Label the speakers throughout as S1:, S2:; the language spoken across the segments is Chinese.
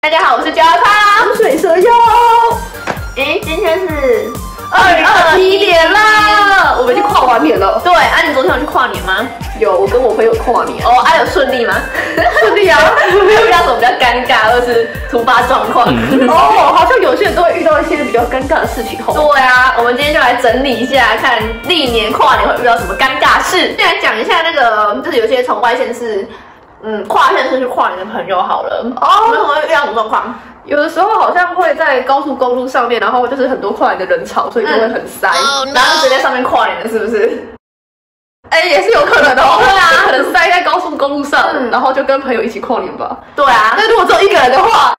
S1: 大家好，我是焦汤
S2: 水蛇腰。
S1: 今天是
S2: 2021年啦，我们已经跨完年了。
S1: 对，你昨天有去跨年吗？
S2: 有，我跟我朋友跨年。
S1: 哦，有顺利吗？
S2: 顺利啊，
S1: 没有遇到什么比较尴尬或是突发状况。
S2: 好像有些人都会遇到一些比较尴尬的事情。
S1: 对啊，我们今天就来整理一下，看历年跨年会遇到什么尴尬事。先来讲一下那个，就是有些从外县市。跨县市去跨年的朋友好了，你们会遇到什么状况？
S2: 有的时候好像会在高速公路上面，然后就是很多跨年的人潮，所以就会很塞，
S1: 然后直接在上面跨年了，是不是？
S2: 也是有可能的哦。
S1: 对啊，
S2: 可能塞在高速公路上，然后就跟朋友一起跨年吧。
S1: 对啊，
S2: 但如果只有一个人的话，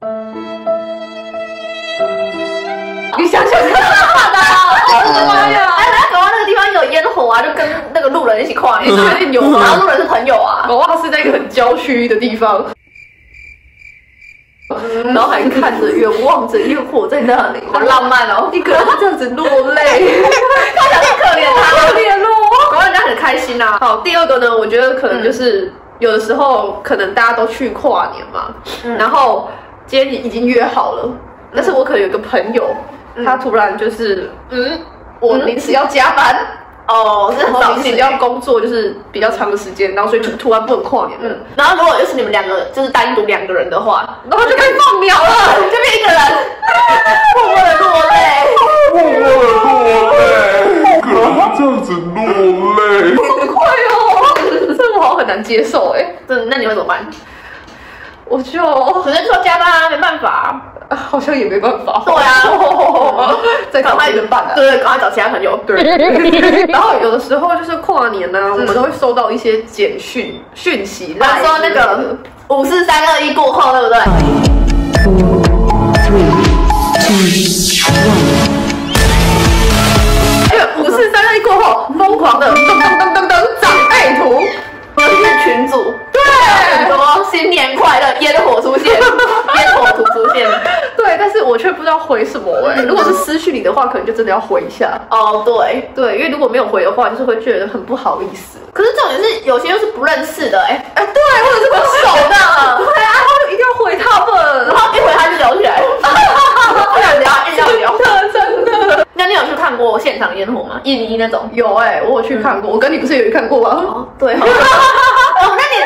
S2: 你想想看，妈呀！
S1: 搞到那个地方有烟火啊，就跟那个路人一起跨年，
S2: 确定有吗？
S1: 然后路人是朋友啊，
S2: 搞不好是在一个很郊区的地方。然后还看着远望着烟火在那里，
S1: 好浪漫哦！
S2: 一个人这样子落泪，
S1: 看起来很可怜他，
S2: 可怜哦，
S1: 搞到人家很开心啊。
S2: 好，第二个呢，我觉得可能就是有的时候可能大家都去跨年嘛，然后今天已经约好了，但是我可能有个朋友，他突然就是我临时要加班。
S1: 是很早
S2: 期要工作，就是比较长的时间，然后所以就突然不能跨年了。
S1: 然后如果又是你们两个，就是单独两个人的话，
S2: 然后就可以放鸟了，
S1: 就变一个人，默默的落泪，
S3: 可能这样子落泪，
S2: 好快哦，这我好很难接受
S1: 那你会怎么办？
S2: 我就
S1: 可能说加班啊，没办法。
S2: 好像也没办法。
S1: 对啊，
S2: 再赶快办啊！
S1: 对，赶快找其他朋友。
S2: 对。然后有的时候就是跨年呢，我们都会收到一些简讯息，
S1: 他说那个5、4、3、2、1过后，对不对
S2: ？5、4、3、2、1过后，疯狂的噔长辈图。
S1: 是群组，
S2: 对，
S1: 很多新年快乐烟火出现，烟火图出现，
S2: 对，但是我却不知道回什么如果是私讯你的话，可能就真的要回一下。对，因为如果没有回的话，就是会觉得很不好意思。
S1: 可是重点是有些又是不认识的
S2: 对，或者是不熟的，对啊，一定要回他们，
S1: 然后一回他就聊起来，不想聊，硬要聊，
S2: 真的。
S1: 那你有去看过现场烟火吗？101那种？
S2: 有我有去看过，我跟你不是有去看过吗？
S1: 对，那你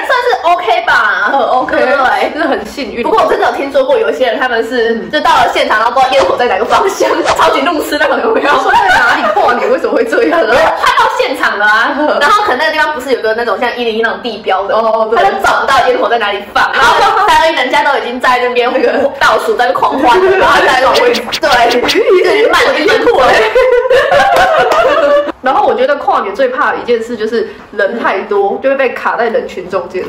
S1: 算是 OK 吧
S2: ？OK，
S1: 对，
S2: 就是很幸运。
S1: 不过我真的有听说过，有一些人他们是就到了现场，然后不知道烟火在哪个方向，超级路痴那种，有没有？
S2: 说在哪里跨年？为什么会这样？
S1: 他到现场了啊，然后可能那个地方不是有个那种像101那种地标的，他就找不到烟火在哪里放，然后人家都已经在那边那个倒数在那狂欢了，然后他在那边对，就是慢1分错
S2: 然后我觉得跨年最怕的一件事就是人太多，就会被卡在人群中间。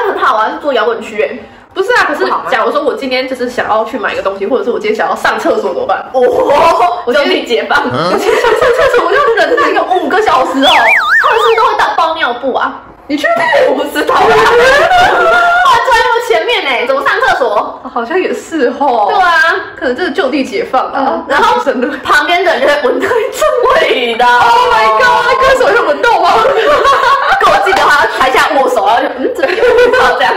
S1: 很好啊，是做摇滚区
S2: 不是啊，可是假如说我今天就是想要去买个东西，或者是我今天想要上厕所怎么办？
S1: 我就去解放。
S2: 我今天想上厕所，我就忍耐个5个小时哦。
S1: 他们是不是都会打包尿布啊？
S2: 你确定？
S1: 我不知道啊。哇，坐在那么前面怎么上厕所？
S2: 好像也是哦。
S1: 对啊，
S2: 可能这是就地解放啊。
S1: 然后旁边的人就会闻到一阵味道。
S2: Oh my god！ 歌手有闻到吗？
S1: 跟我记得他台下握手，然后就这里有味道这样。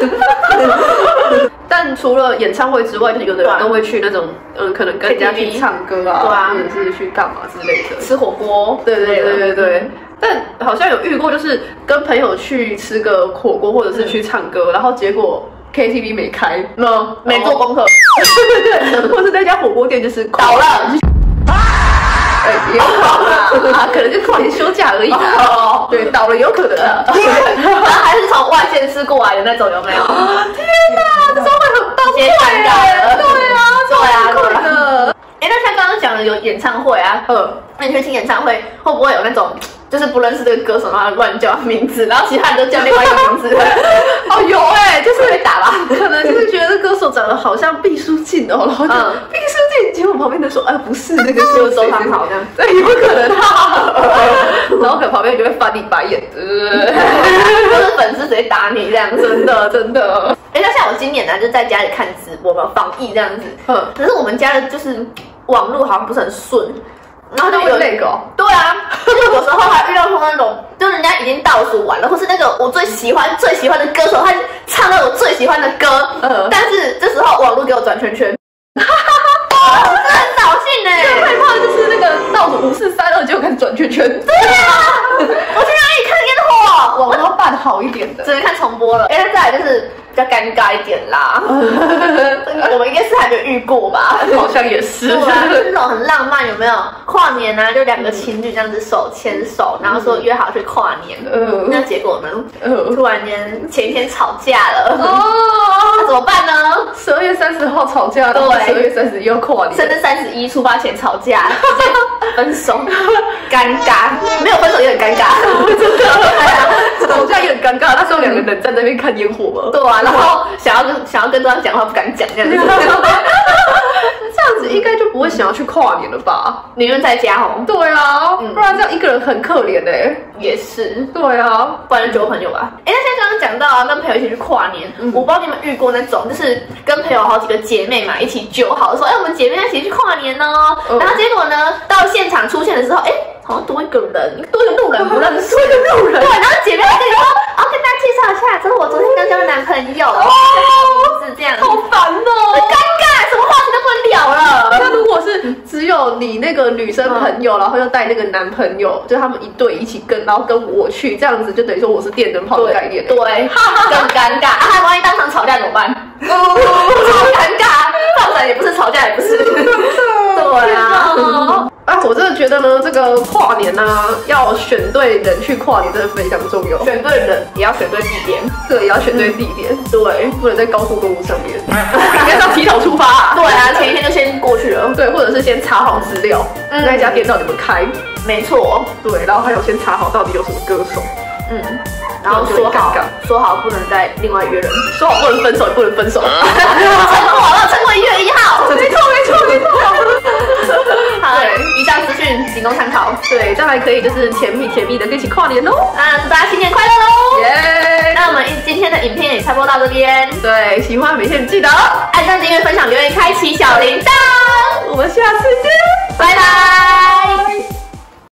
S2: 但除了演唱会之外，就有的人都会去那种可能跟人家去唱歌啊，或者是去干嘛之类的，
S1: 吃火锅。
S2: 对。但好像有遇过，就是跟朋友去吃个火锅，或者是去唱歌，然后结果 KTV 没开，
S1: 没做功课，
S2: 对，或是那家火锅店就是
S1: 倒了。
S2: 也有可能可能就跨年休假而已。对，倒了有可能。
S1: 还是从外县市过来的那种，有没有？
S2: 天哪，这会很崩溃。
S1: 对啊，
S2: 的。
S1: 那像刚刚讲的有演唱会啊，那你去听演唱会，会不会有那种就是不认识这个歌手，然后乱叫名字，然后其他人都叫另外一个名字？
S2: 有就是
S1: 被打吧？
S2: 可能就是觉得歌手长得好像毕书尽然后就毕书尽，结果旁边的说不是那个
S1: 是周汤豪这样，
S2: 对，有可能然后可能旁边就会翻你白眼，
S1: 就是粉丝直接打你这样，
S2: 真的。
S1: 那像我今年呢，就在家里看直播嘛，防疫这样子。可是我们家的就是网络好像不是很顺，然后就有
S2: 那个、哦，
S1: 对啊，就是有时候还遇到说那种，就是人家已经倒数完了，或是那个我最喜欢的歌手，他唱到我最喜欢的歌，但是这时候网络给我转圈圈，真的很扫兴哎！
S2: 最害怕的就是那个倒数5、4、3、2就开始转圈圈。
S1: 对啊，我去哪里看烟火？
S2: 网络办好一点的，
S1: 只能看重播了。再来就是比较尴尬一点啦，我们应该是还没有遇过吧？
S2: 好像也是。
S1: 对啊，这种很浪漫，有没有？跨年啊，就2个情侣这样子手牵手，然后说约好去跨年。那结果呢？突然间前一天吵架了。那怎么办呢
S2: ？12月30号吵架，对，12月31又跨年，
S1: 甚至31出发前吵架，直接分手，尴尬。没有分手也很尴尬，
S2: 真的。吵架也很尴尬，那时候2个人站在那边看烟火嘛。
S1: 对啊，然后想要跟对方讲话不敢讲这样子。
S2: 这样子应该就不会想要去跨年了吧？
S1: 宁愿在家哦。
S2: 对啊，不然这样一个人很可怜哎。
S1: 也是。
S2: 对啊，
S1: 不然就交朋友吧。那像刚刚讲到啊，跟朋友一起去跨年，我不知道你们遇过那种，就是跟朋友好几个姐妹嘛一起揪好说，我们姐妹一起去跨年哦。然后结果呢，到现场出现的时候，好像多一个人，多一个路人不认识，
S2: 多一个路人。
S1: 对，然后姐妹还跟你说，跟大家介绍一下，这是我昨天刚交的男朋友，是这样，
S2: 好烦哦，
S1: 尴尬，什么话题都不能聊了。
S2: 那如果是只有你那个女生朋友，然后又带那个男朋友，就他们一对一起跟，然后跟我去，这样子就等于说我是电灯泡的概念，
S1: 对，更尴尬。万一当场吵架怎么办？超尴尬，放闪也不是，吵架也不是，对啊。
S2: 我真的觉得呢，这个跨年啊，要选对人去跨年，真的非常重要。
S1: 选对人，也要选对地点，
S2: 对，也要选对地点，
S1: 对，
S2: 不能在高速公路上面，应该要提早出发。
S1: 对啊，前一天就先过去了，
S2: 对，或者是先查好资料，那一家店到底有没有开？
S1: 没错，
S2: 对，然后还有先查好到底有什么歌手，
S1: 然后说好不能再另外约人，
S2: 说好不能分手，也不能分手。
S1: 成果1月1号，
S2: 没错。
S1: 好，以上资讯仅供参考。
S2: 对，这样还可以就是甜蜜的跟一起跨年哦。
S1: 祝大家新年快乐喽！
S2: 耶！
S1: 那我们今天的影片也差不多到这边。
S2: 对，喜欢每天记得
S1: 按赞、订阅、分享、留言、开启小铃铛。
S2: 我们下次见，
S1: 拜拜。